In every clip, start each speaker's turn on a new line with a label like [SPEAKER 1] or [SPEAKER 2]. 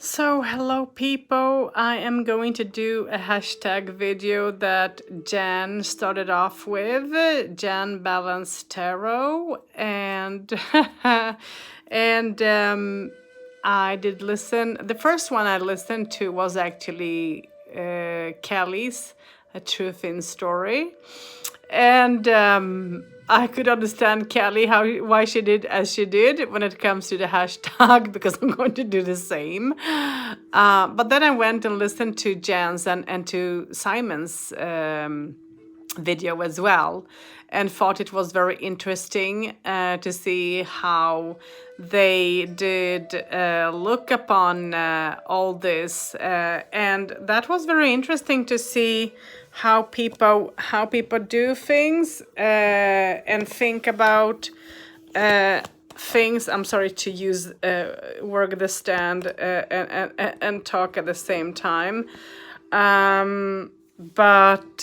[SPEAKER 1] So, hello people, I am going to do a hashtag video that Jan started off with, Jan Balanced Tarot, and and I did listen. The first one I listened to was actually Kelly's A Truth in Story, and I could understand Kelly why she did as she did when it comes to the hashtag because I'm going to do the same. But then I went and listened to Jan's and to Simon's video as well, and thought it was very interesting to see how they did look upon all this, and that was very interesting to see how people do things and think about things. I'm sorry to use work the stand and talk at the same time. But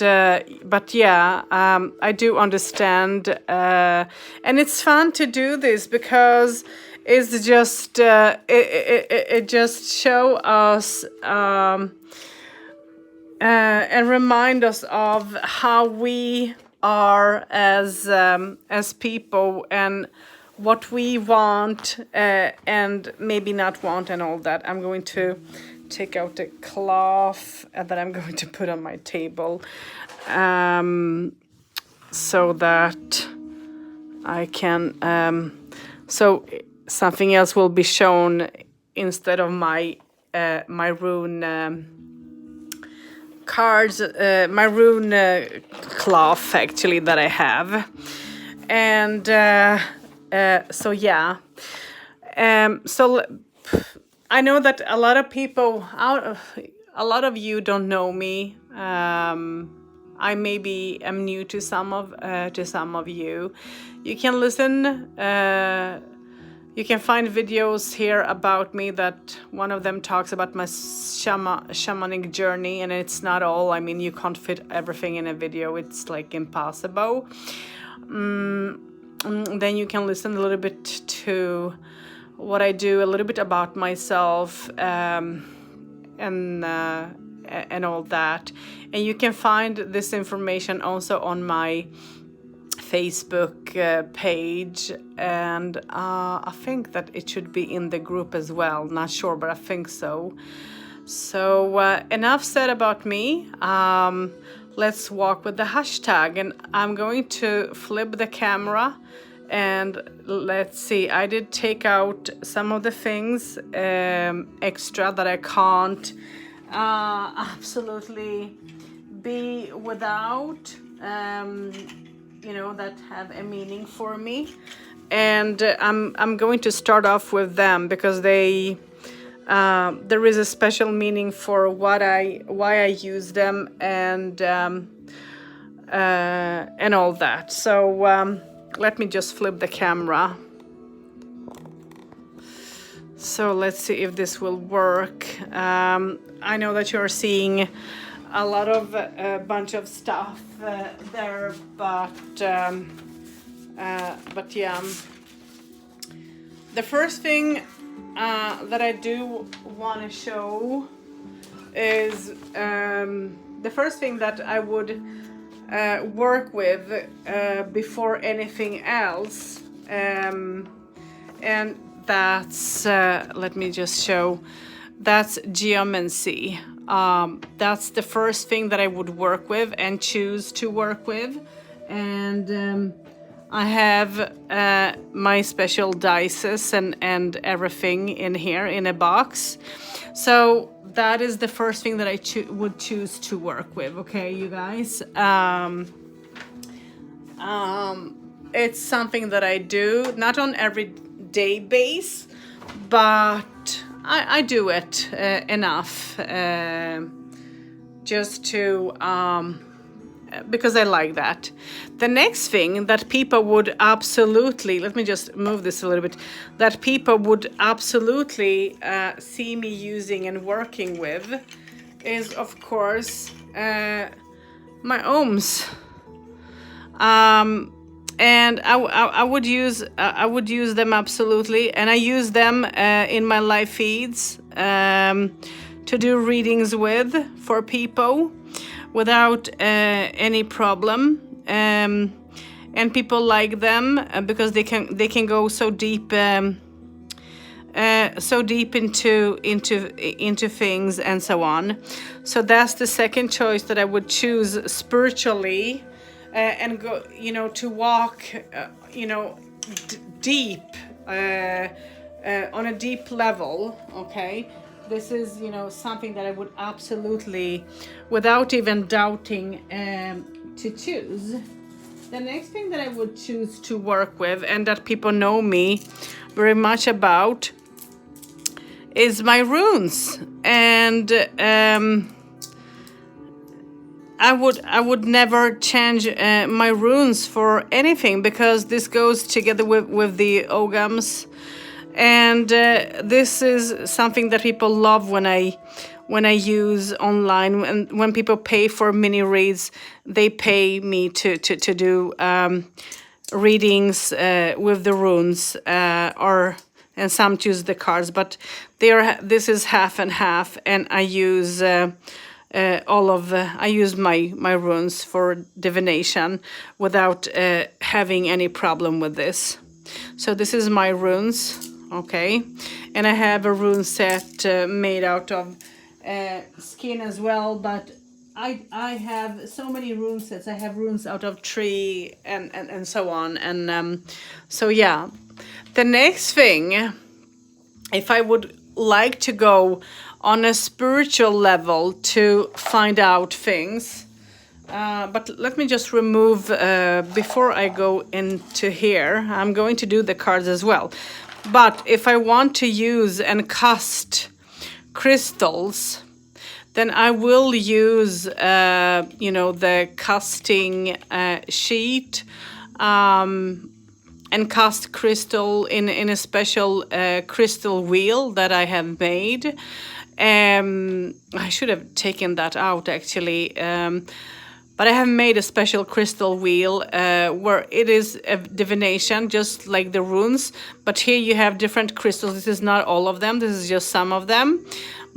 [SPEAKER 1] yeah, I do understand, and it's fun to do this because it's just it just show us and remind us of how we are as people and what we want and maybe not want and all that. I'm going to take out the cloth that I'm going to put on my table so that I can so something else will be shown instead of my my rune cards, my rune cloth actually that I have. And so yeah, so I know that a lot of people a lot of you don't know me. I maybe am new to some of you. You can listen. You can find videos here about me that one of them talks about my shamanic journey, and it's not all. I mean, you can't fit everything in a video. It's like impossible. Then you can listen a little bit to what I do, a little bit about myself, and all that. And you can find this information also on my Facebook page, and I think that it should be in the group as well. Not sure, but I think so. So enough said about me. Let's walk with the hashtag, and I'm going to flip the camera and let's see. I did take out some of the things extra that I can't absolutely be without, you know, that have a meaning for me. And I'm going to start off with them because they there is a special meaning for why I use them and all that. So let me just flip the camera. So let's see if this will work. I know that you're seeing a lot of bunch of stuff there, but yeah. The first thing that I do want to show is the first thing that I would work with before anything else, and that's let me just show. That's geomancy. That's the first thing that I would work with and choose to work with. And I have my special dices and everything in here in a box. So that is the first thing that I would choose to work with. Okay, you guys. It's something that I do, not on everyday base, but I do it enough just to because I like that. The next thing that people would absolutely, let me just move this a little bit, that people would absolutely see me using and working with is, of course, my ohms. And I would use them absolutely, and I use them in my live feeds to do readings with for people without any problem. And people like them because they can go so deep into things and so on. So that's the second choice that I would choose spiritually, and go, to walk, deep, on a deep level. Okay, this is something that I would absolutely, without even doubting, to choose. The next thing that I would choose to work with, and that people know me very much about, is my runes. And I would never change my runes for anything, because this goes together with the ogams. And this is something that people love when I use online. And when people pay for mini reads, they pay me to do readings with the runes, and some choose the cards, but this is half and half, and I use I use my runes for divination without having any problem with this. So this is my runes, okay, and I have a rune set made out of skin as well, but I have so many rune sets. I have runes out of tree and so on, and so yeah. The next thing, if I would like to go on a spiritual level to find out things, but let me just remove, before I go into here, I'm going to do the cards as well. But if I want to use and cast crystals, then I will use, the casting sheet, and cast crystal in a special crystal wheel that I have made. I should have taken that out actually, but I have made a special crystal wheel where it is a divination, just like the runes, but here you have different crystals. This is not all of them, this is just some of them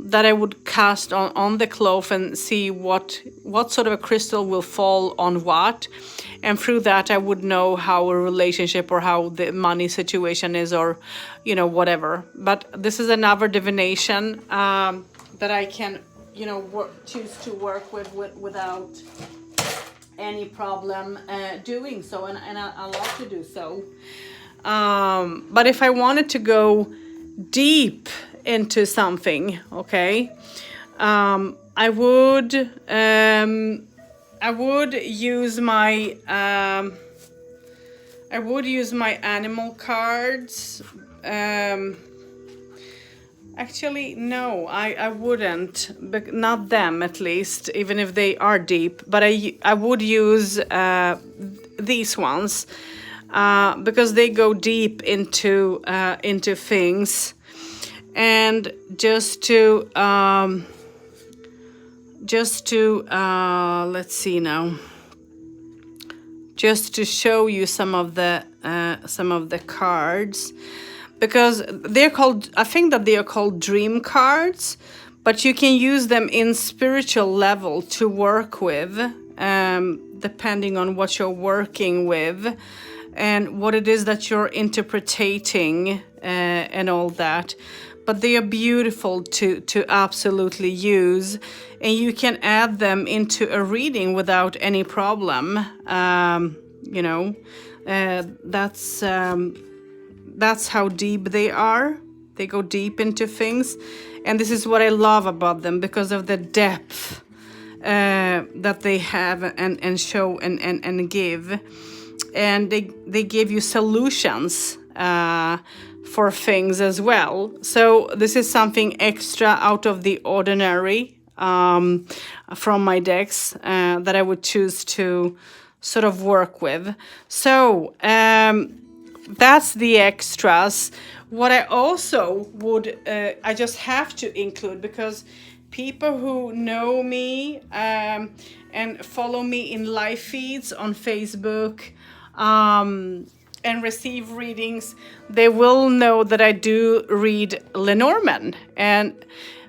[SPEAKER 1] that I would cast on the cloth and see what sort of a crystal will fall on what. And through that, I would know how a relationship or how the money situation is, or, whatever. But this is another divination that I can, choose to work with without any problem doing so. And I love to do so. But if I wanted to go deep into something, okay, I would use my animal cards. Actually, no, I wouldn't, but not them at least, even if they are deep. But I would use these ones because they go deep into things. And just to let's see now, just to show you some of the cards, because they're called, I think that they are called dream cards, but you can use them in spiritual level to work with, depending on what you're working with and what it is that you're interpreting, and all that. But they are beautiful to absolutely use, and you can add them into a reading without any problem. That's how deep they are. They go deep into things, and this is what I love about them, because of the depth that they have and show and give, and they give you solutions for things as well. So this is something extra out of the ordinary from my decks that I would choose to sort of work with. So that's the extras. What I also would, I just have to include, because people who know me and follow me in live feeds on Facebook, and receive readings, they will know that I do read Lenormand. And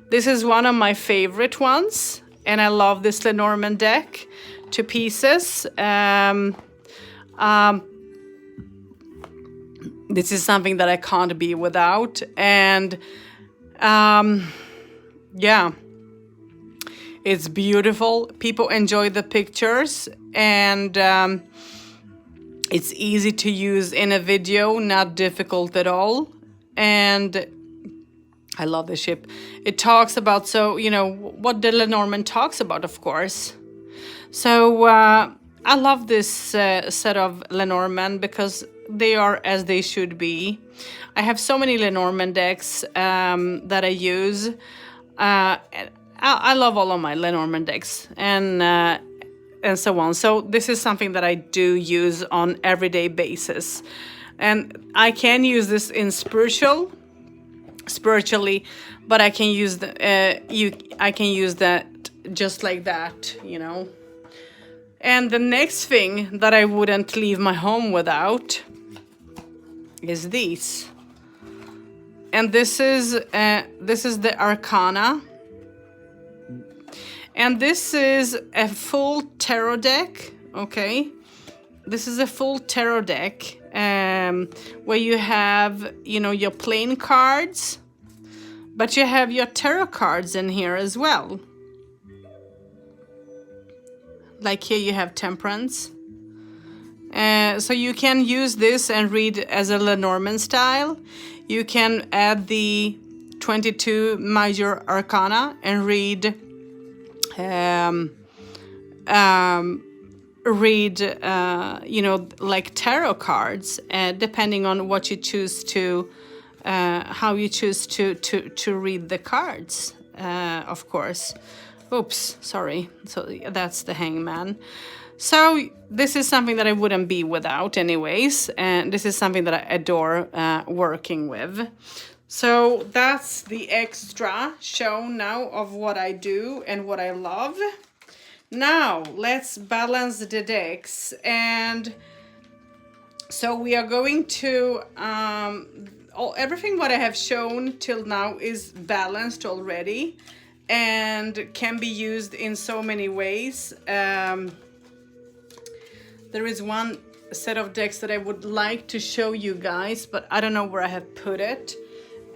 [SPEAKER 1] this is one of my favorite ones. And I love this Lenormand deck to pieces. This is something that I can't be without. And yeah, it's beautiful. People enjoy the pictures, and it's easy to use in a video, not difficult at all. And I love the ship. It talks about, so, you know, what the Lenormand talks about, of course. So I love this set of Lenormand because they are as they should be. I have so many Lenormand decks that I use. I love all of my Lenormand decks and so on. So this is something that I do use on everyday basis. And I can use this in spiritually, but I can use I can use that just like that, you know. And the next thing that I wouldn't leave my home without is these. And this is the Arcana. And this is a full tarot deck, okay? This is a full tarot deck where you have, you know, your plain cards, but you have your tarot cards in here as well. Like here you have Temperance. So you can use this and read as a Lenormand style. You can add the 22 major arcana and read you know, like tarot cards, depending on what you choose to how you choose to read the cards, of course. Oops, sorry. So that's the Hangman. So this is something that I wouldn't be without anyways. And this is something that I adore working with. So that's the extra show now of what I do and what I love. Now let's balance the decks. And so we are going to, everything what I have shown till now is balanced already and can be used in so many ways. There is one set of decks that I would like to show you guys, but I don't know where I have put it.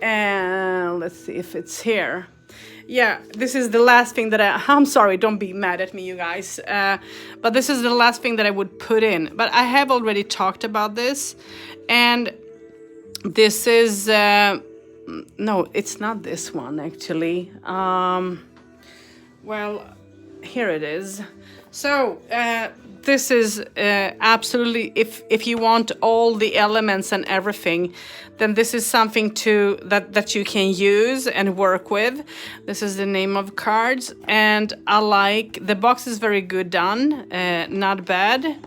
[SPEAKER 1] And let's see if it's here. Yeah, this is the last thing that I'm sorry, don't be mad at me, you guys. But this is the last thing that I would put in. But I have already talked about this. And this is, no, it's not this one actually. Well, here it is. So, this is absolutely, if you want all the elements and everything, then this is something that you can use and work with. This is the name of cards, and I like the box is very good done, not bad.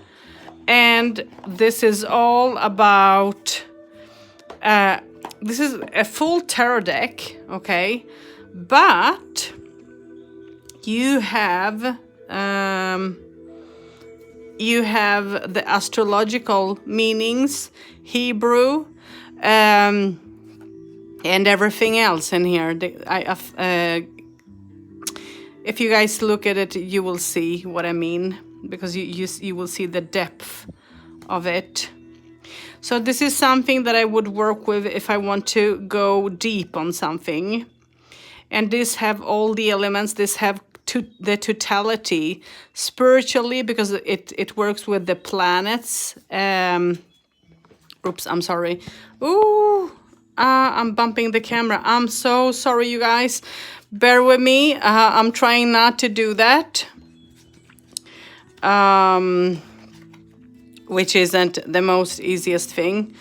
[SPEAKER 1] And this is all about. This is a full tarot deck, okay, but you have. You have the astrological meanings, Hebrew, and everything else in here. If you guys look at it, you will see what I mean, because you will see the depth of it. So this is something that I would work with if I want to go deep on something. And this have all the elements. This have the totality spiritually, because it works with the planets. Oops, I'm sorry. Ooh, I'm bumping the camera. I'm so sorry, you guys. Bear with me. I'm trying not to do that. Which isn't the most easiest thing.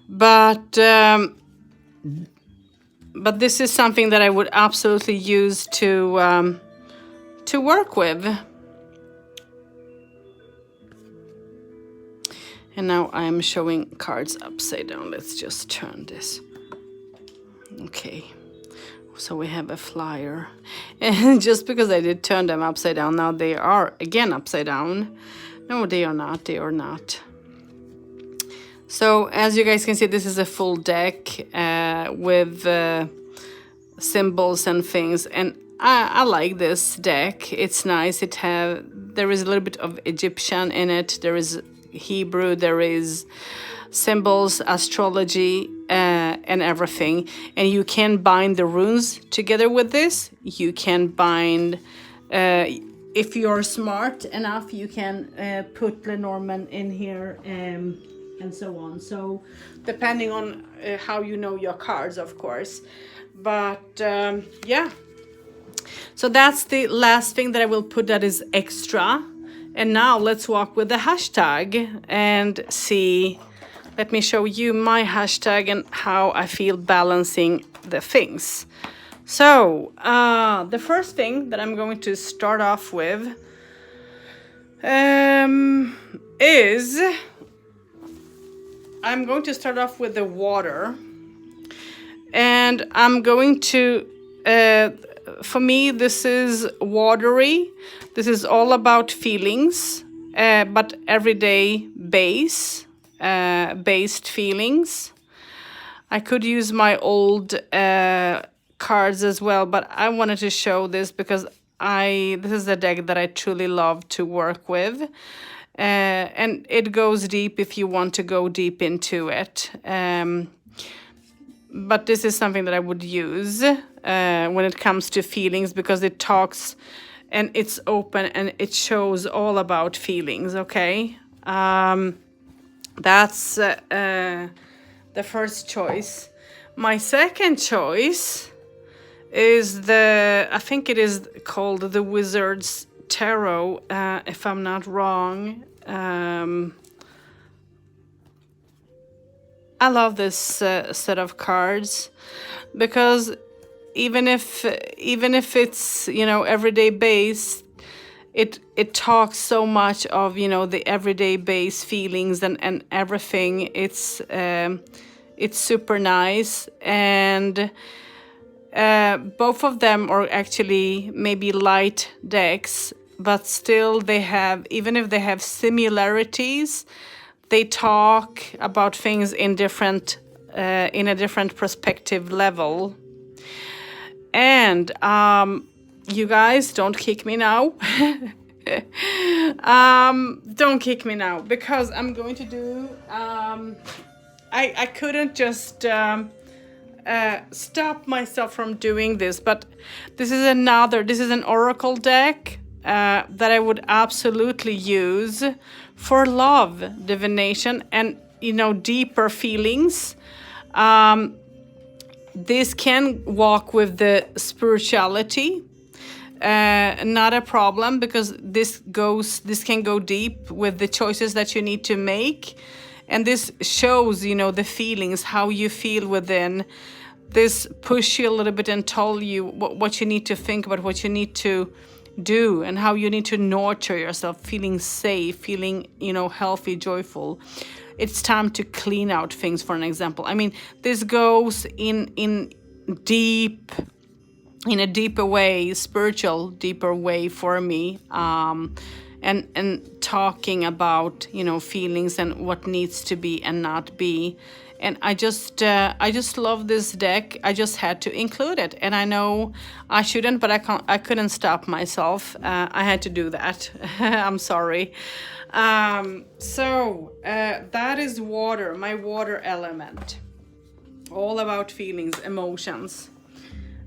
[SPEAKER 1] But this is something that I would absolutely use to work with. And now I'm showing cards upside down. Let's just turn this. Okay, so we have a flyer. And just because I did turn them upside down, now they are again upside down. No, they are not. They are not. So as you guys can see, this is a full deck with symbols and things, and I like this deck. It's nice. There is a little bit of Egyptian in it. There is Hebrew. There is symbols, astrology, and everything. And you can bind the runes together with this. You can bind. If you're smart enough, you can put Lenormand in here and so on. So depending on how you know your cards, of course. But yeah. So that's the last thing that I will put that is extra. And now let's walk with the hashtag and see. Let me show you my hashtag and how I feel balancing the things. So the first thing that I'm going to start off with is I'm going to start off with the water. And I'm going to, for me, this is watery. This is all about feelings, but everyday based feelings. I could use my old cards as well, but I wanted to show this because this is a deck that I truly love to work with. And it goes deep if you want to go deep into it. But this is something that I would use when it comes to feelings, because it talks and it's open and it shows all about feelings, okay? That's the first choice. My second choice is I think it is called the Wizard's Tarot, if I'm not wrong. I love this set of cards because even if it's, you know, everyday based, it talks so much of, you know, the everyday based feelings and everything. It's super nice, and both of them are actually maybe light decks, but still they have, even if they have similarities, they talk about things in a different perspective level. And you guys, don't kick me now. Don't kick me now, because I'm going to do I couldn't just stop myself from doing this, but this is an oracle deck that I would absolutely use for love, divination, and, you know, deeper feelings. This can walk with the spirituality, not a problem, because this can go deep with the choices that you need to make. And this shows, you know, the feelings, how you feel within. This push you a little bit and tell you what you need to think about, what you need to do, and how you need to nurture yourself, feeling safe, feeling, you know, healthy, joyful. It's time to clean out things, for an example. I mean, this goes in a deeper way, spiritual, deeper way for me. And talking about, you know, feelings and what needs to be and not be. And I just love this deck. I just had to include it, and I know I shouldn't, but I couldn't stop myself. I had to do that. I'm sorry. So that is water, my water element. All about feelings, emotions.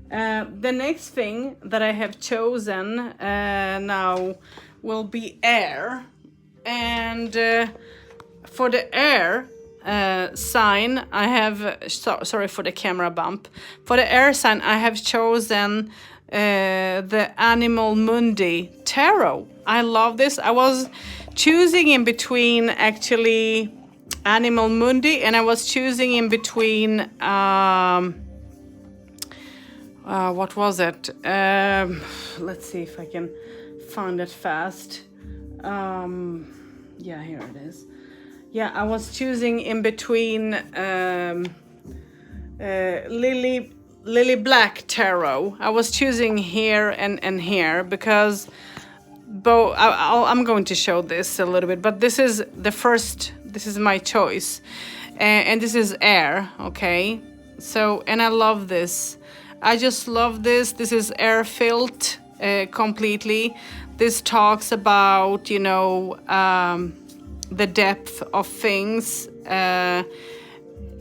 [SPEAKER 1] The next thing that I have chosen now will be air, and for the air sign I have sorry for the camera bump. For the air sign I have chosen the Animal Mundi Tarot. I love this. I was choosing in between actually Animal Mundi, and I was choosing in between what was it? Let's see if I can find it fast. Yeah, here it is. Yeah, I was choosing in between Lily Black Tarot. I was choosing here and here because I'm going to show this a little bit, but this is my choice. and this is air, okay? So, and I love this. I just love this. This is air filled completely. This talks about, you know, the depth of things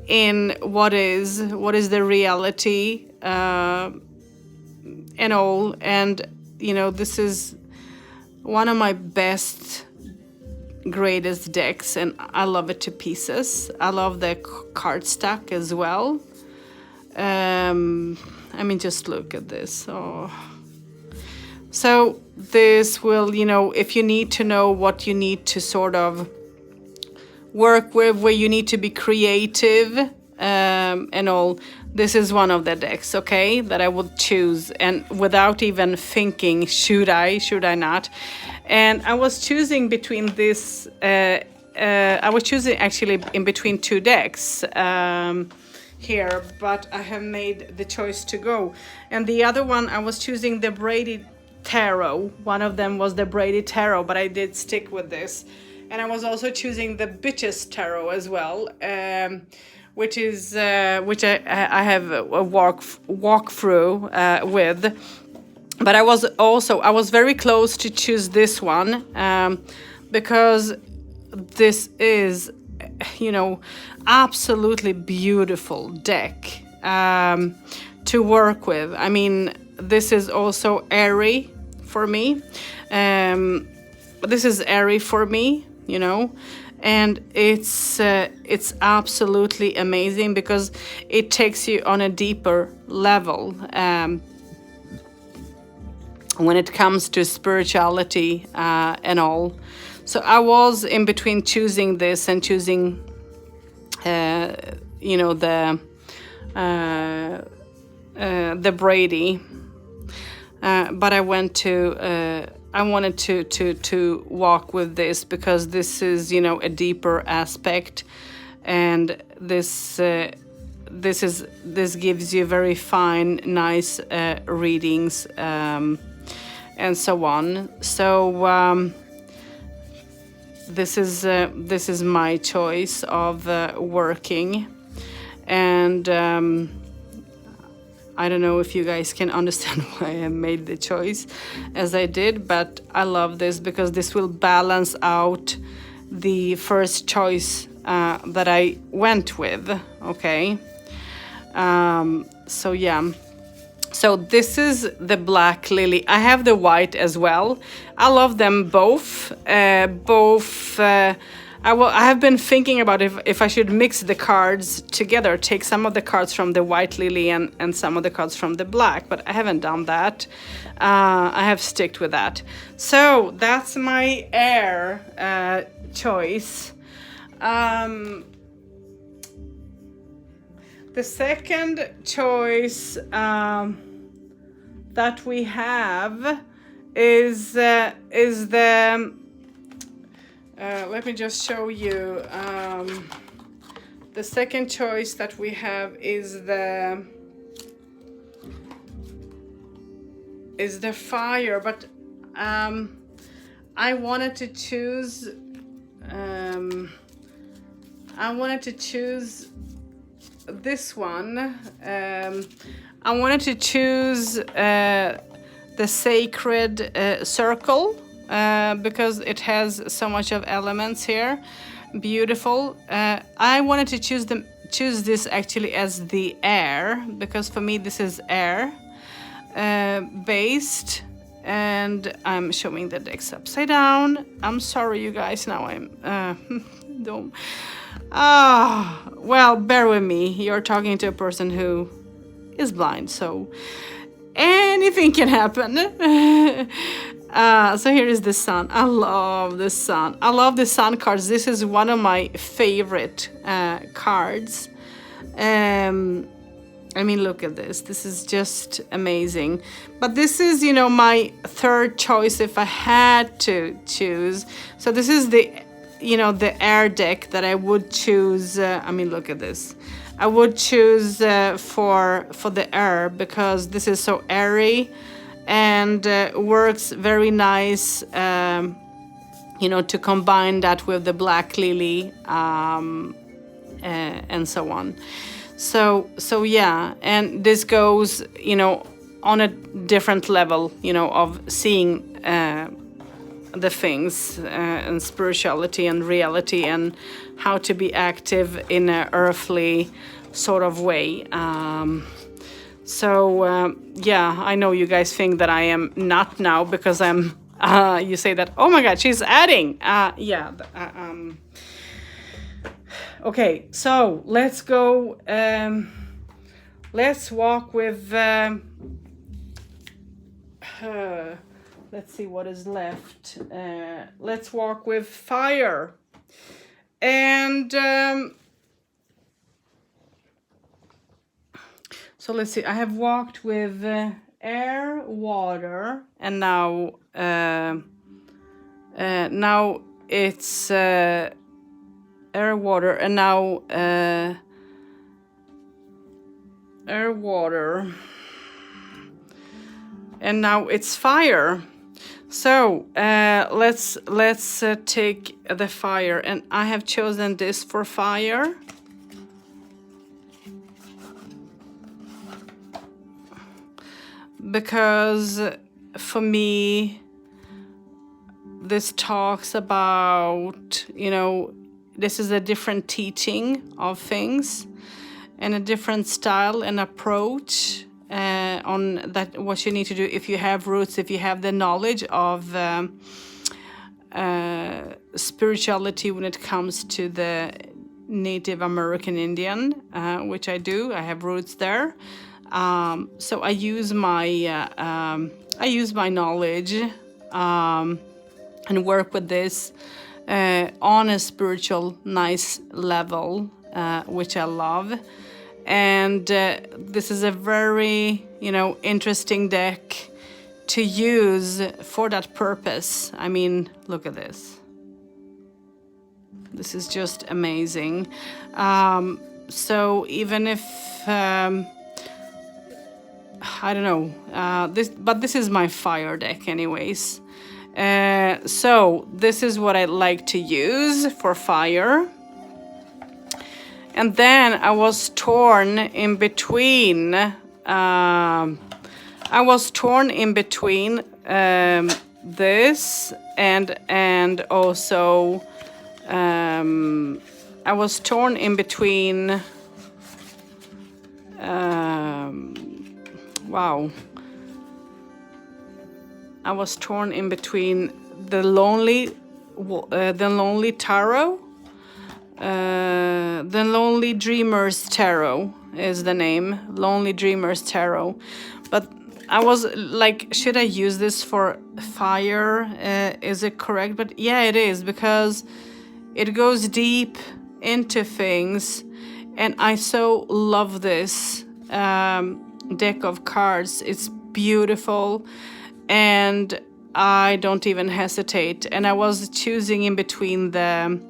[SPEAKER 1] in what is the reality and all. And, you know, this is one of my best, greatest decks, and I love it to pieces. I love the card stack as well. I mean, just look at this. Oh. So this will, you know, if you need to know what you need to sort of work with, where you need to be creative and all, this is one of the decks, okay, that I would choose, and without even thinking, should I not? And I was choosing between this, I was choosing actually in between two decks here, but I have made the choice to go. And the other one, I was choosing the Brady Tarot. One of them was the Brady Tarot, but I did stick with this. And I was also choosing the Bitches Tarot as well, which is which I have a walkthrough with. But I was very close to choose this one because this is, you know, absolutely beautiful deck to work with. I mean, this is also airy for me. This is airy for me, you know, and it's absolutely amazing because it takes you on a deeper level when it comes to spirituality and all. So I was in between choosing this and choosing, you know, the Brady, but I went to. I wanted to walk with this because this is, you know, a deeper aspect, and this gives you very fine, nice readings and so on. So this is my choice of working, and I don't know if you guys can understand why I made the choice as I did, but I love this because this will balance out the first choice that I went with, okay? So yeah. So this is the black lily. I have the white as well. I love them both. I have been thinking about if I should mix the cards together, take some of the cards from the white lily and some of the cards from the black, but I haven't done that. I have sticked with that. So that's my air choice. The second choice that we have is the let me just show you. The second choice that we have is the fire, but I wanted to choose. This one. I wanted to choose the sacred circle because it has so much of elements here. Beautiful. I wanted to choose this actually as the air because for me this is air based, and I'm showing the decks upside down. I'm sorry, you guys. Now I'm don't. Well, bear with me. You're talking to a person who is blind, so anything can happen. So here is the sun. I love the sun. I love the sun cards. This is one of my favorite cards. I mean, look at this. This is just amazing. But this is, you know, my third choice if I had to choose. So this is the, you know, the air deck that I would choose. I mean, look at this. I would choose for the air because this is so airy and works very nice, you know, to combine that with the black lily and so on. So yeah, and this goes, on a different level, of seeing the things, and spirituality and reality, and how to be active in an earthly sort of way. Yeah, I know you guys think that I am not now because I'm. You say that. Oh my God, she's adding. Yeah. Okay, so let's go. Let's walk with. Let's see what is left. Let's walk with fire. And so let's see. I have walked with air, water, and now it's air, water, and now air, water, and now it's fire. So let's take the fire, and I have chosen this for fire. Because for me, this talks about, this is a different teaching of things and a different style and approach on that, what you need to do if you have roots, if you have the knowledge of spirituality when it comes to the Native American Indian, which I do. I have roots there. So I use my knowledge and work with this on a spiritual, nice level, which I love. And this is a very, interesting deck to use for that purpose. I mean, look at this. This is just amazing. So even if I don't know, this is my fire deck anyways. So this is what I like to use for fire. And then I was torn in between. This and also I was torn in between. Wow. I was torn in between the lonely tarot. The Lonely Dreamers Tarot is the name. Lonely Dreamers Tarot. But I was like, should I use this for fire? Is it correct? But yeah, it is, because it goes deep into things. And I so love this deck of cards. It's beautiful. And I don't even hesitate. And I was choosing in between the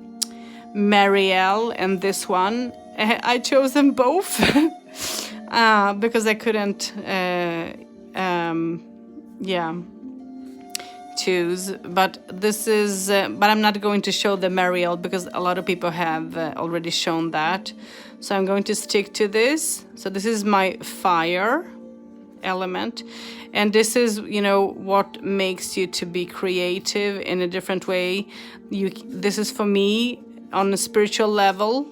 [SPEAKER 1] Marielle and this one. I chose them both because I couldn't choose. But this is but I'm not going to show the Marielle because a lot of people have already shown that. So I'm going to stick to this. So this is my fire element, and this is what makes you to be creative in a different way. This is for me on a spiritual level,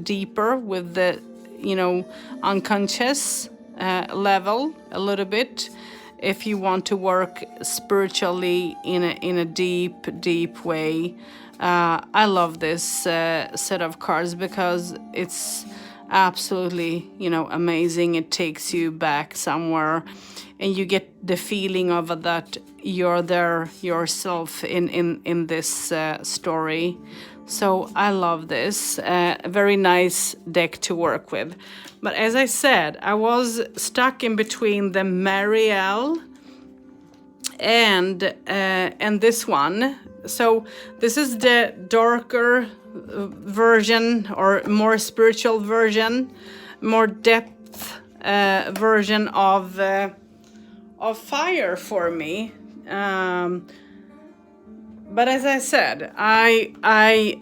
[SPEAKER 1] deeper with the unconscious level a little bit, if you want to work spiritually in a deep way. I love this set of cards because it's absolutely amazing. It takes you back somewhere, and you get the feeling of that you're there yourself in this story. So I love this. A very nice deck to work with. But as I said, I was stuck in between the Marielle and this one. So this is the darker version, or more spiritual version, more depth version of fire for me. But as I said, I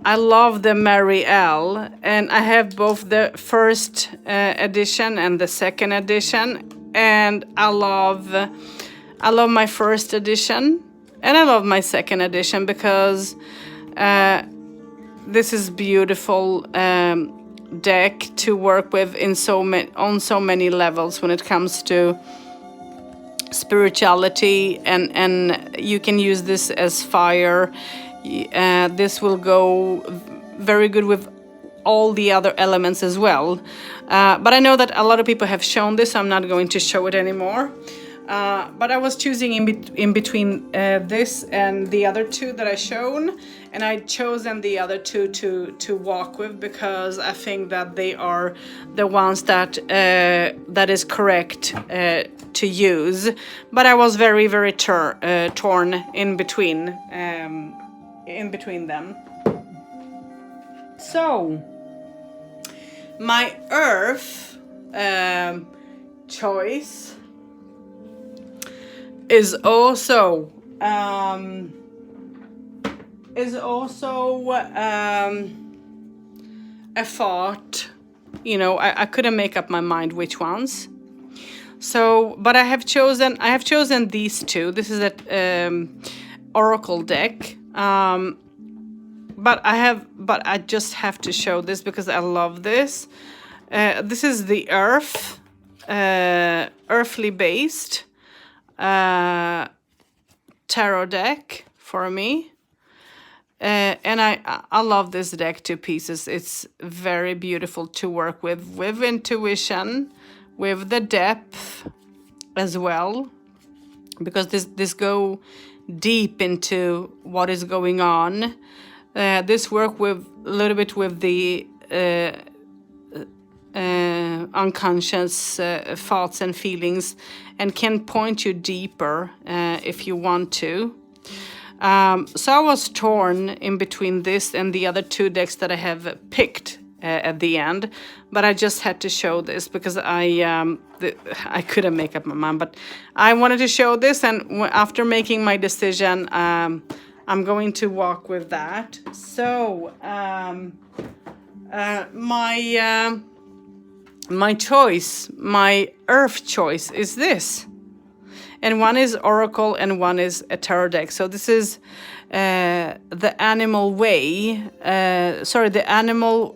[SPEAKER 1] I love the Marielle, and I have both the first edition and the second edition, and I love my first edition, and I love my second edition because this is beautiful deck to work with on so many levels when it comes to spirituality, and you can use this as fire. This will go very good with all the other elements as well. But I know that a lot of people have shown this, so I'm not going to show it anymore. But I was choosing in between this and the other two that I shown, and I chosen the other two to walk with because I think that they are the ones that is correct to use. But I was very torn in between them. So my earth choice is also a thought. You know, I couldn't make up my mind which ones. So, but I have chosen these two. This is a oracle deck. But I just have to show this because I love this. This is the earthly based tarot deck for me, and I love this deck to pieces. It's very beautiful to work with intuition, with the depth as well, because this go deep into what is going on. This work with a little bit with the unconscious thoughts and feelings, and can point you deeper if you want to. So I was torn in between this and the other two decks that I have picked at the end, but I just had to show this because I couldn't make up my mind, but I wanted to show this, and after making my decision, I'm going to walk with that. So my choice, my earth choice is this. And one is oracle and one is a tarot deck. So this is the Animal Way, the Animal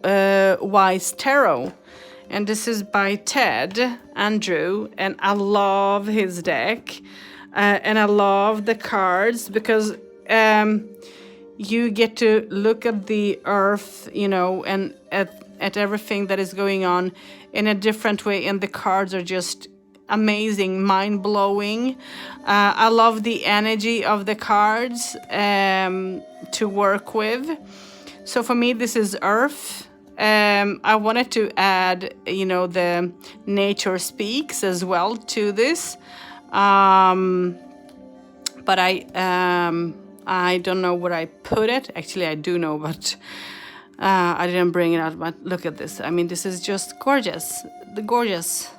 [SPEAKER 1] Wise Tarot. And this is by Ted Andrew, and I love his deck. And I love the cards because you get to look at the earth, you know, and at everything that is going on in a different way, and the cards are just amazing, mind-blowing. I love the energy of the cards to work with. So for me, this is earth. I wanted to add, you know, the nature speaks as well to this, but I don't know where I put it. Actually, I do know, but I didn't bring it out. But look at this. I mean, this is just gorgeous. Gorgeous.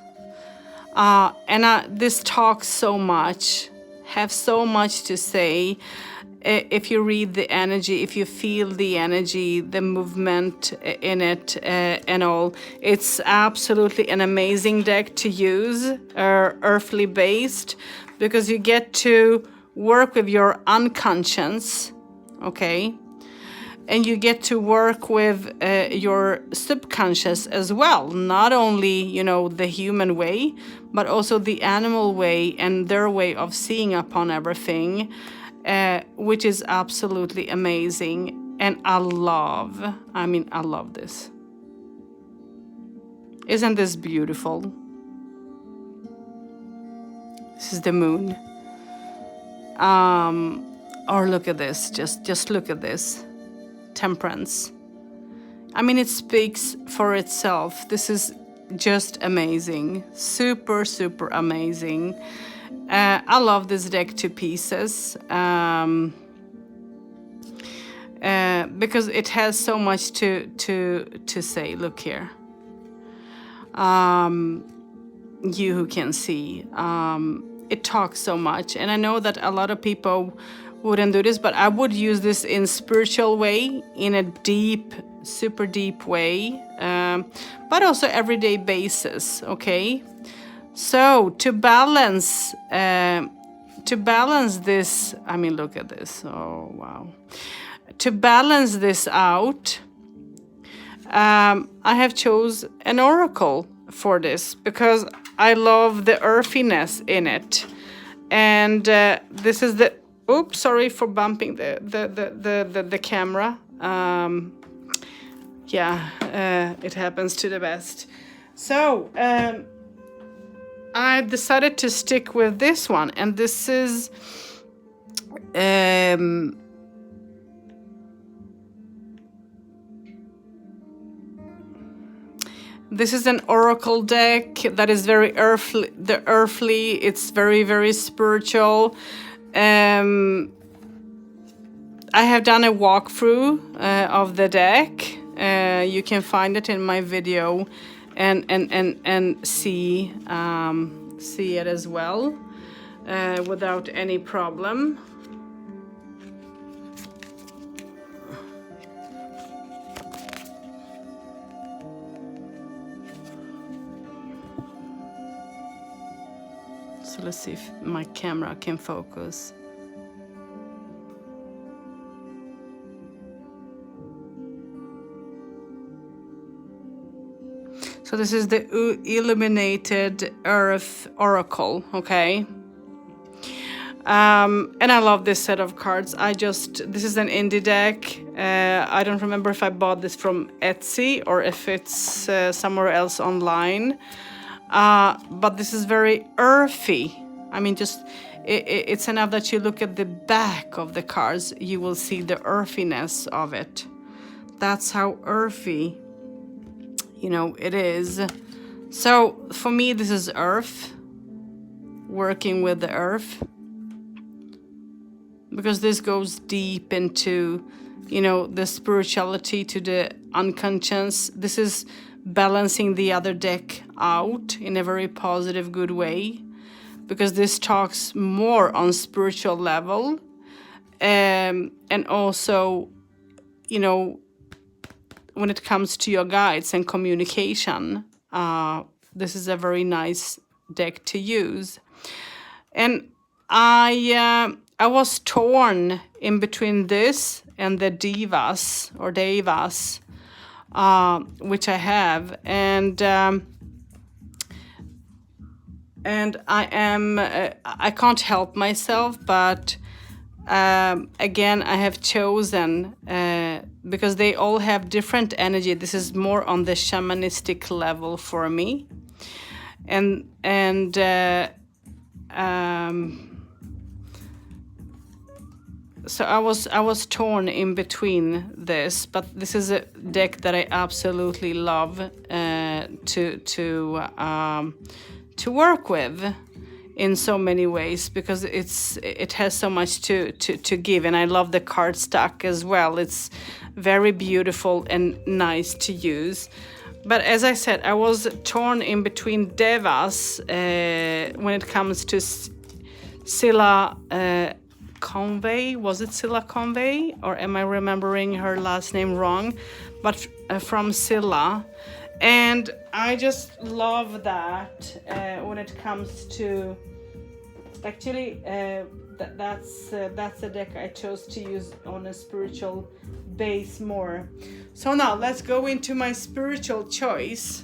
[SPEAKER 1] And this talks so much, have so much to say. If you read the energy, if you feel the energy, the movement in it, and all, it's absolutely an amazing deck to use, earthly based, because you get to work with your unconscious, okay? And you get to work with your subconscious as well. Not only, you know, the human way, but also the animal way and their way of seeing upon everything, which is absolutely amazing. And I love this. Isn't this beautiful? This is the moon. Or look at this, just look at this. Temperance. I mean, it speaks for itself. This is just amazing. Super amazing. I love this deck to pieces because it has so much to say. Look here. You who can see, it talks so much, and I know that a lot of people wouldn't do this, but I would use this in spiritual way, in a deep, super deep way, but also everyday basis. Okay, so to balance this, I mean, look at this. Oh wow! To balance this out, I have chose an oracle for this because I love the earthiness in it, and this is the. Oops, sorry for bumping the camera. It happens to the best. So I decided to stick with this one, and this is this is an oracle deck that is very earthly. It's very, very spiritual. I have done a walkthrough of the deck. You can find it in my video and see it as well without any problem. So let's see if my camera can focus. So this is the Illuminated Earth Oracle, okay? And I love this set of cards. This is an indie deck. I don't remember if I bought this from Etsy or if it's somewhere else online. But this is very earthy. I mean, it's enough that you look at the back of the cards, you will see the earthiness of it. That's how earthy, it is. So for me, this is earth, working with the earth, because this goes deep into, the spirituality, to the unconscious. This is balancing the other deck out in a very positive, good way, because this talks more on spiritual level, and also, when it comes to your guides and communication, this is a very nice deck to use. And I was torn in between this and the Devas, which I have, and I can't help myself, but again, I have chosen because they all have different energy. This is more on the shamanistic level for me, and so I was torn in between this, but this is a deck that I absolutely love to work with in so many ways, because it has so much to give, and I love the card stock as well. It's very beautiful and nice to use. But as I said, I was torn in between Devas when it comes to Scylla Convey. Was it Scylla Convey, or am I remembering her last name wrong? But from Scylla. And I just love that when it comes to, actually, that's a deck I chose to use on a spiritual base more. So now let's go into my spiritual choice.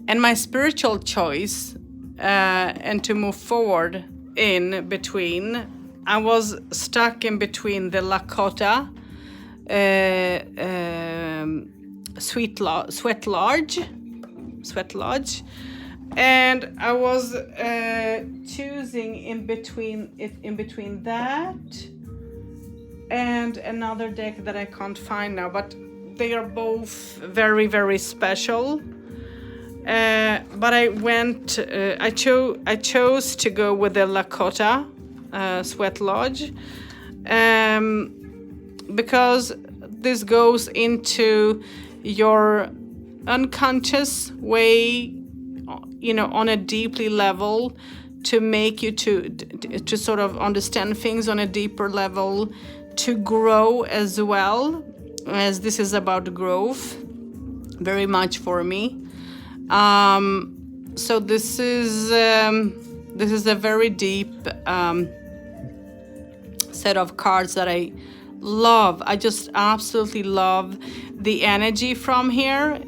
[SPEAKER 1] And my spiritual choice, and to move forward in between, I was stuck in between the Lakota Sweat Lodge, and I was choosing in between that and another deck that I can't find now, but they are both very, very special. But I chose to go with the Lakota Sweat Lodge, because this goes into your unconscious way, on a deeply level, to make you to sort of understand things on a deeper level, to grow as well, as this is about growth very much for me. So this is a very deep set of cards that I love. I just absolutely love the energy from here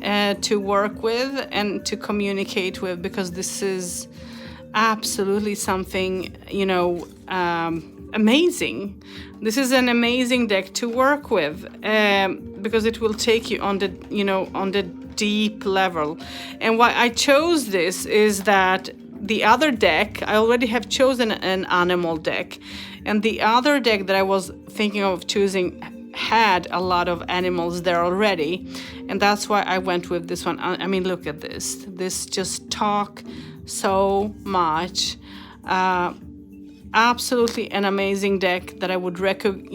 [SPEAKER 1] to work with and to communicate with, because this is absolutely something, you know, amazing. This is an amazing deck to work with, because it will take you on the, you know, on the deep level. And why I chose this is that the other deck, I already have chosen an animal deck, and the other deck that I was thinking of choosing had a lot of animals there already, and that's why I went with this one. I mean, look at this. This just talk so much. Absolutely an amazing deck that I would recommend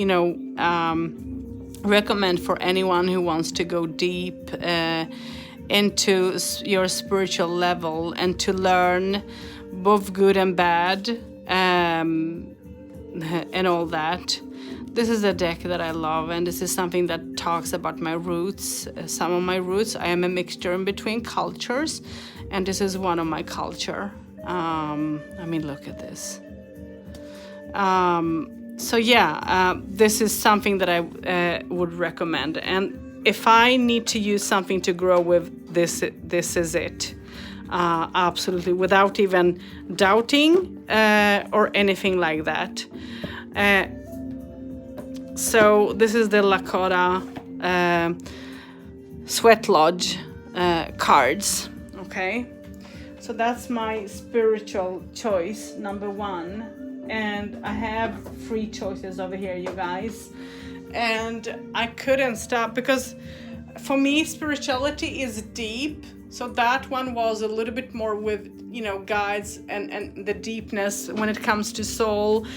[SPEAKER 1] for anyone who wants to go deep into your spiritual level and to learn both good and bad, and all that. This is a deck that I love, and this is something that talks about my roots, some of my roots. I am a mixture in between cultures, and this is one of my culture. I mean, look at this. So yeah, this is something that I would recommend. And if I need to use something to grow with, this is it. Absolutely, without even doubting or anything like that. So this is the Lakota Sweat Lodge cards. Okay, so that's my spiritual choice, number 1. And I have 3 choices over here, you guys. And I couldn't stop, because for me, spirituality is deep. So that one was a little bit more with, you know, guides and the deepness when it comes to soul,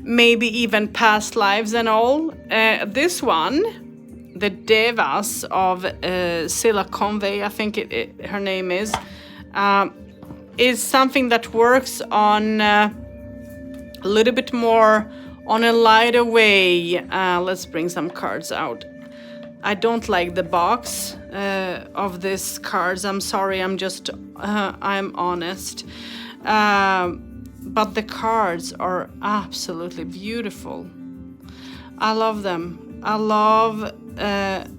[SPEAKER 1] maybe even past lives and all. This one, the Devas of Silla Convey, I think her name is something that works on a little bit more on a lighter way. Let's bring some cards out. I don't like the box of these cards. I'm sorry, I'm honest. But the cards are absolutely beautiful. I love them. I love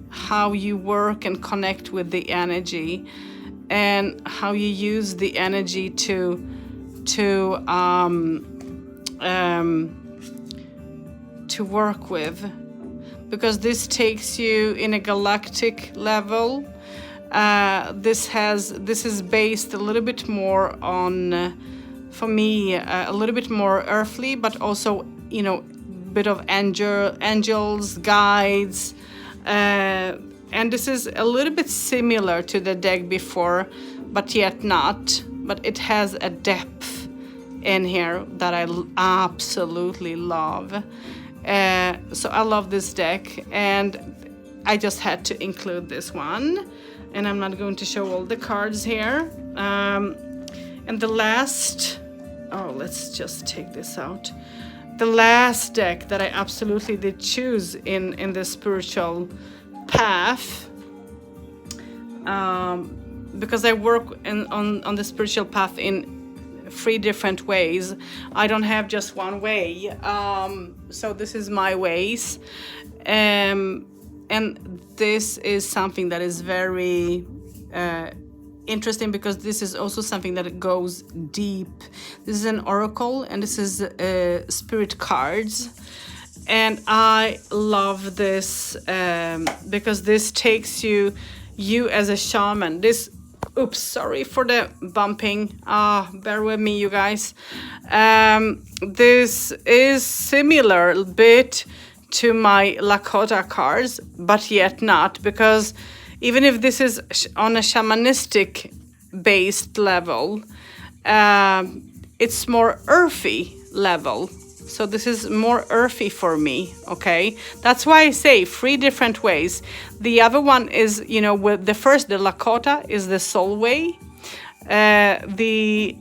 [SPEAKER 1] how you work and connect with the energy, and how you use the energy to work with, because this takes you in a galactic level. This is based a little bit more on, for me, a little bit more earthly, but also, you know, bit of angels, guides, and this is a little bit similar to the deck before, but yet not. But it has a depth in here that I absolutely love. So I love this deck, and I just had to include this one. And I'm not going to show all the cards here. And the last, let's just take this out. The last deck that I absolutely did choose in the spiritual path, because I work on the spiritual path in 3 different ways. I don't have just one way. So this is my ways. And this is something that is very interesting, because this is also something that goes deep. This is an oracle, and this is spirit cards. And I love this because this takes you as a shaman. Oops, sorry for the bumping. Bear with me, you guys. This is similar a bit to my Lakota cards, but yet not, because even if this is on a shamanistic based level, it's more earthy level. So this is more earthy for me, okay? That's why I say 3 different ways. The other one is, with the first, the Lakota, is the soul way. The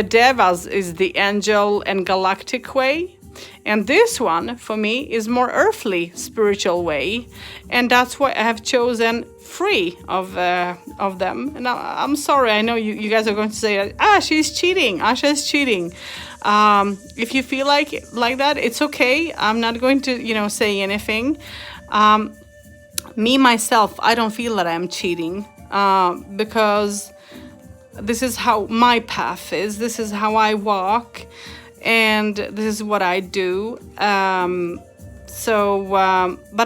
[SPEAKER 1] Devas is the angel and galactic way. And this one, for me, is more earthly, spiritual way. And that's why I have chosen 3 of them. And I'm sorry, I know you guys are going to say, she's cheating, Asha's cheating. If you feel like that, it's okay. I'm not going to, say anything. Me, myself, I don't feel that I'm cheating because this is how my path is. This is how I walk. And this is what I do. But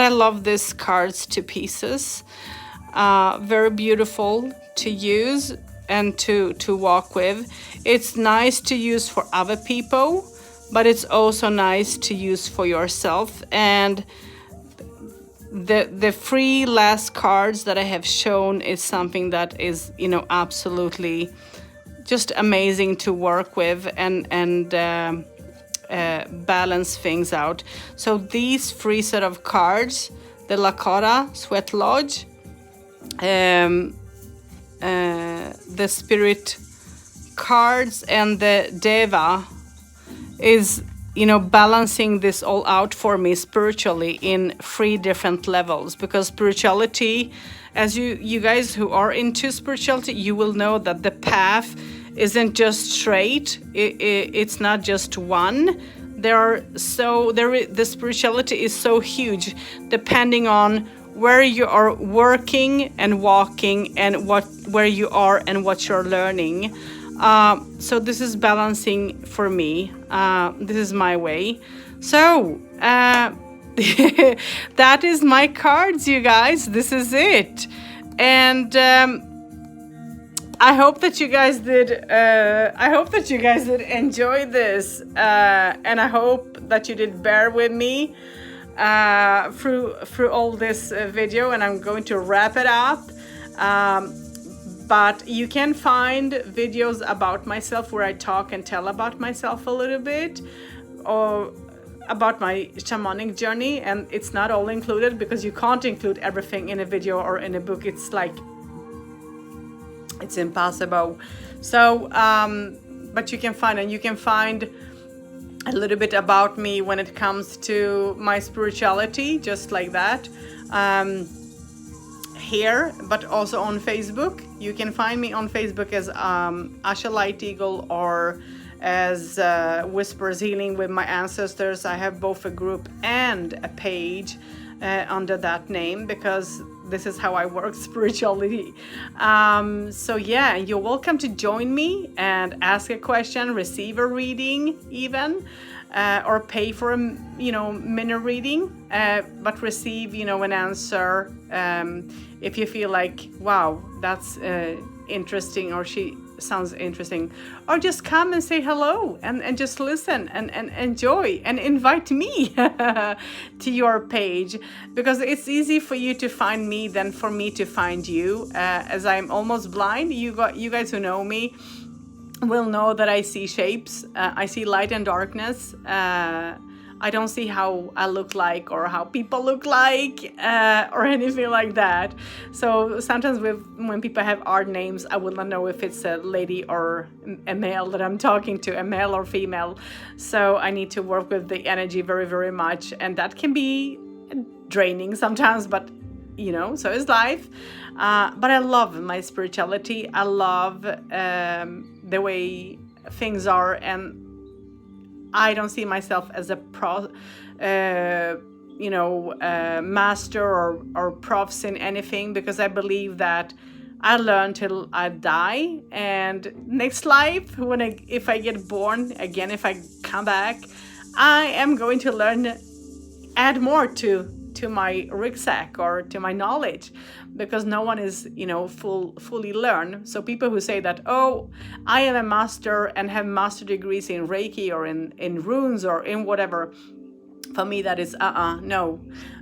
[SPEAKER 1] I love these cards to pieces. Very beautiful to use and to walk with. It's nice to use for other people, but it's also nice to use for yourself. And the 3 last cards that I have shown is something that is, absolutely just amazing to work with and balance things out. So these 3 set of cards, the Lakota, Sweat Lodge, the Spirit cards, and the Deva is, balancing this all out for me spiritually in 3 different levels. Because spirituality, as you guys who are into spirituality, you will know that the path isn't just straight. It's not just one. The spirituality is so huge, depending on where you are working and walking, and where you are and what you're learning. So this is balancing for me. This is my way. So that is my cards, you guys. This is it. And I hope that you guys did. Enjoy this, and I hope that you did bear with me through all this video. And I'm going to wrap it up. But you can find videos about myself where I talk and tell about myself a little bit, or about my shamanic journey. And it's not all included, because you can't include everything in a video or in a book. It's impossible. So but you can find a little bit about me when it comes to my spirituality, just like that, here, but also on Facebook. You can find me on Facebook as Asha Light Eagle, or as Whispers Healing with My Ancestors. I have both a group and a page under that name, because this is how I work spiritually. So yeah, you're welcome to join me and ask a question, receive a reading even, or pay for a mini reading, but receive an answer if you feel like, wow, that's interesting, or she sounds interesting, or just come and say hello and just listen and enjoy and invite me to your page, because it's easy for you to find me than for me to find you, as I'm almost blind. You guys who know me will know that I see shapes. I see light and darkness. I don't see how I look like, or how people look like, or anything like that. So sometimes when people have odd names, I will not know if it's a lady or a male that I'm talking to, a male or female. So I need to work with the energy very, very much. And that can be draining sometimes, but so is life. But I love my spirituality. I love the way things are, and I don't see myself as a master or profs in anything, because I believe that I learn till I die, and next life, if I get born again, if I come back, I am going to learn, add more to my rucksack or to my knowledge, because no one is fully learned. So people who say that, oh, I am a master and have master degrees in Reiki or in runes or in whatever, for me that is no,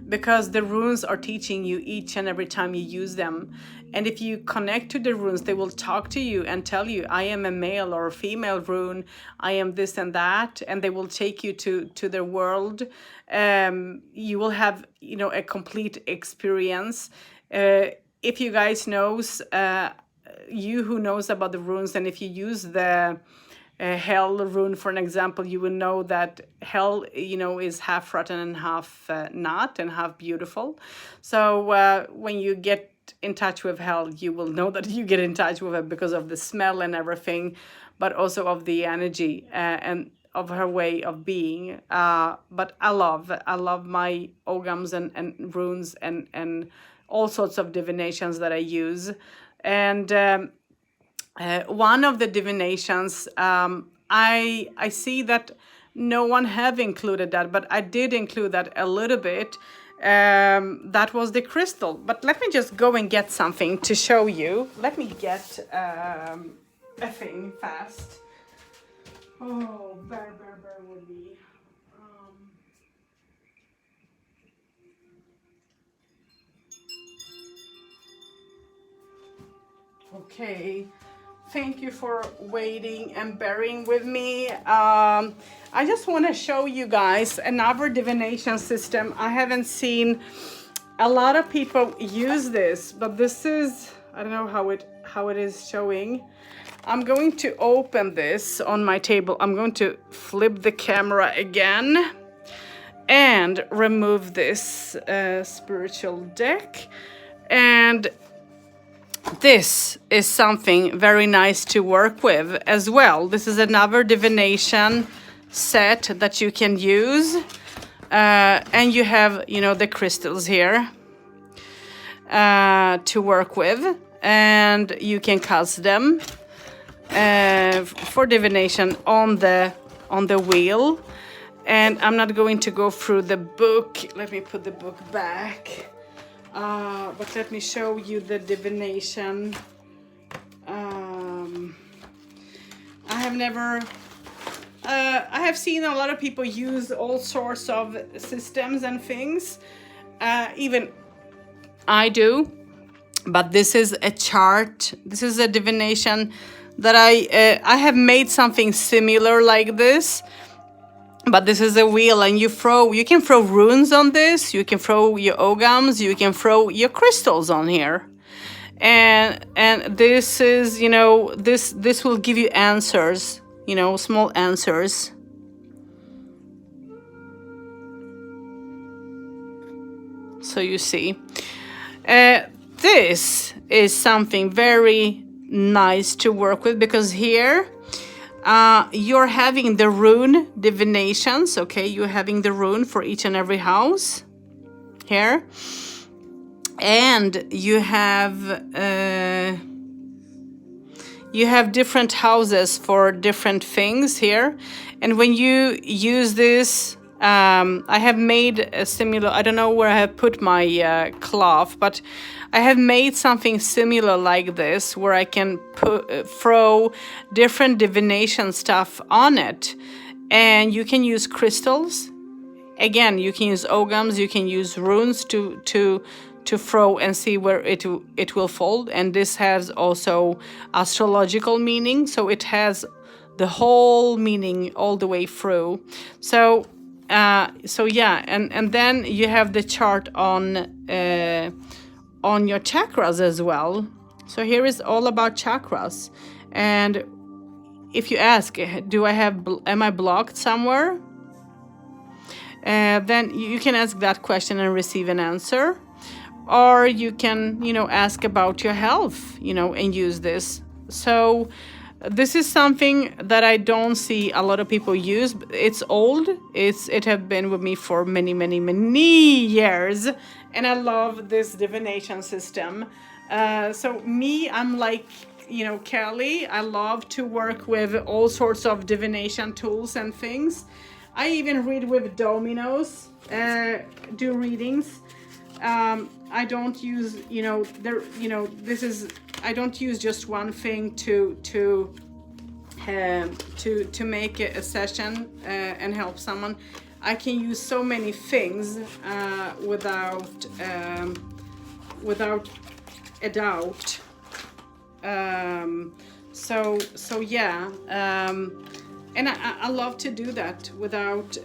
[SPEAKER 1] because the runes are teaching you each and every time you use them. And if you connect to the runes, they will talk to you and tell you, I am a male or a female rune, I am this and that, and they will take you to their world. You will have a complete experience. If you guys knows, you who knows about the runes, and if you use the hell rune for an example, you will know that hell, you know, is half rotten and half not, and half beautiful. So when you get in touch with hell, you will know that you get in touch with it because of the smell and everything, but also of the energy and of her way of being. But I love my ogams and runes and all sorts of divinations that I use. And one of the divinations, I see that no one have included that, but I did include that a little bit. That was the crystal. But let me just go and get something to show you. Let me get a thing fast. Oh, bear with me. Okay. Thank you for waiting and bearing with me. I just want to show you guys another divination system. I haven't seen a lot of people use this, but this is, I don't know how it is showing. I'm going to open this on my table. I'm going to flip the camera again and remove this spiritual deck. And this is something very nice to work with as well. This is another divination set that you can use. And you have, you know, the crystals here to work with. And you can cast them for divination on the wheel. And I'm not going to go through the book. Let me put the book back. But let me show you the divination. I have seen a lot of people use all sorts of systems and things. Even I do. But this is a chart. This is a divination that I have made something similar like this. But this is a wheel, and you can throw runes on this, you can throw your ogams, you can throw your crystals on here. And this is, you know, this will give you answers, you know, small answers. So you see, this is something very nice to work with, because here you're having the rune divinations, okay? You're having the rune for each and every house here. And you have different houses for different things here. And when you use this, I have made a similar, I don't know where I have put my cloth, but I have made something similar like this, where I can throw different divination stuff on it. And you can use crystals. Again, you can use ogams, you can use runes to throw and see where it will fold. And this has also astrological meaning, so it has the whole meaning all the way through. So yeah, and then you have the chart on your chakras as well. So here is all about chakras. And if you ask, am I blocked somewhere? Then you can ask that question and receive an answer. Or you can, you know, ask about your health, you know, and use this. So this is something that I don't see a lot of people use. It's old. It have been with me for many, many, many years. And I love this divination system. So me, I'm like, you know, Kelly. I love to work with all sorts of divination tools and things. I even read with dominoes, do readings. I don't use, you know, I don't use just one thing to make a session and help someone. I can use so many things without a doubt. So yeah, and I love to do that without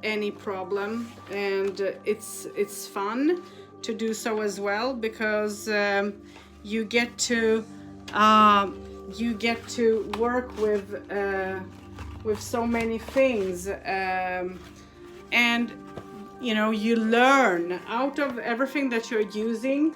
[SPEAKER 1] any problem, and it's fun to do so as well, because you get to you get to work with so many things, and you know, you learn out of everything that you're using,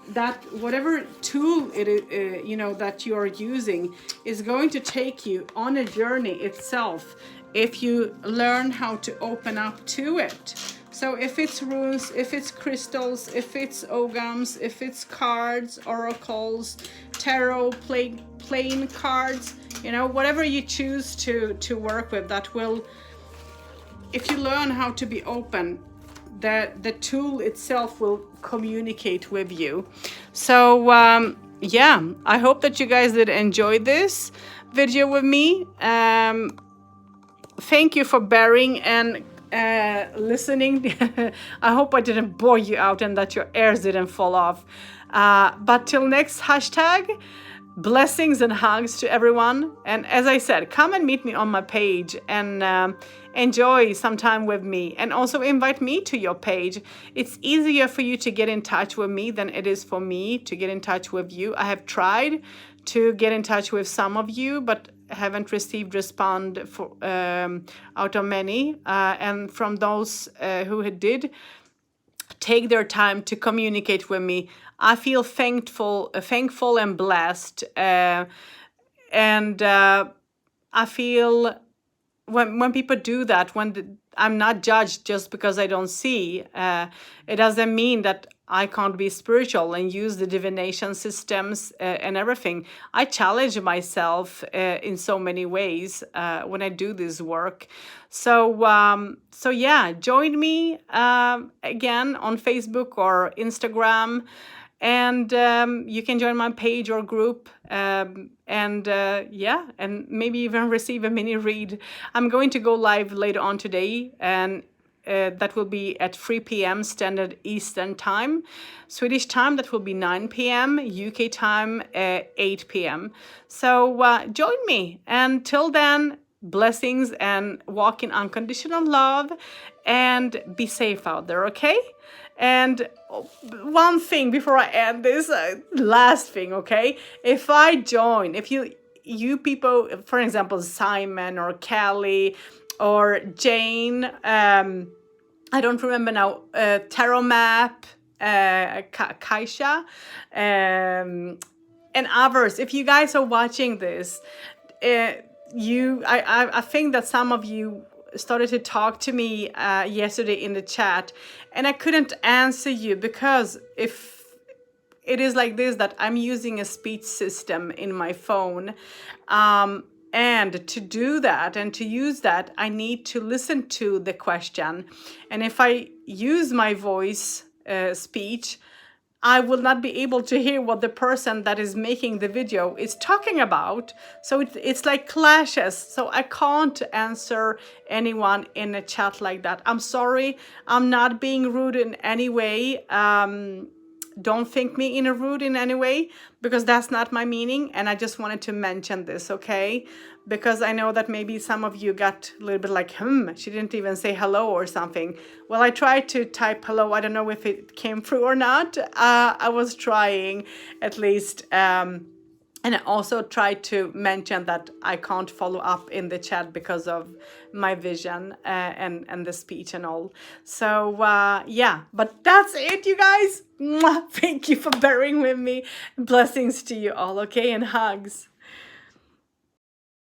[SPEAKER 1] that whatever tool it is, you know, that you are using is going to take you on a journey itself if you learn how to open up to it. So if it's runes, if it's crystals, if it's ogams, if it's cards, oracles, tarot, playing cards, you know, whatever you choose to work with, that will, if you learn how to be open, the tool itself will communicate with you. So yeah, I hope that you guys did enjoy this video with me. Thank you for bearing and listening. I hope I didn't bore you out and that your ears didn't fall off. But till next hashtag, blessings and hugs to everyone. And as I said, come and meet me on my page and enjoy some time with me, and also invite me to your page. It's easier for you to get in touch with me than it is for me to get in touch with you. I have tried to get in touch with some of you, but haven't received respond for out of many, and from those who did take their time to communicate with me, I feel thankful and blessed, and I feel when people do that, I'm not judged just because I don't see, it doesn't mean that I can't be spiritual and use the divination systems and everything. I challenge myself in so many ways when I do this work. So yeah, join me again on Facebook or Instagram, and you can join my page or group, and yeah, and maybe even receive a mini read. I'm going to go live later on today, and that will be at 3 p.m. Standard Eastern Time. Swedish time, that will be 9 p.m. UK time, 8 p.m. So join me. And till then, blessings and walk in unconditional love, and be safe out there, okay? And one thing before I end this, last thing, okay? If you people, for example, Simon or Kelly or Jane, I don't remember now, Tarot Map, Kaisha, and others. If you guys are watching this, I think that some of you started to talk to me yesterday in the chat, and I couldn't answer you because if it is like this, that I'm using a speech system in my phone, and to do that and to use that, I need to listen to the question, and if I use my voice speech, I will not be able to hear what the person that is making the video is talking about. So it's like clashes. So I can't answer anyone in a chat like that. I'm sorry. I'm not being rude in any way. Don't think me in a rude in any way, because that's not my meaning. And I just wanted to mention this, okay? Because I know that maybe some of you got a little bit like, she didn't even say hello or something. Well, I tried to type hello. I don't know if it came through or not. I was trying at least. And I also tried to mention that I can't follow up in the chat because of my vision and the speech and all. So yeah, but that's it, you guys. Mwah! Thank you for bearing with me. Blessings to you all, okay? And hugs.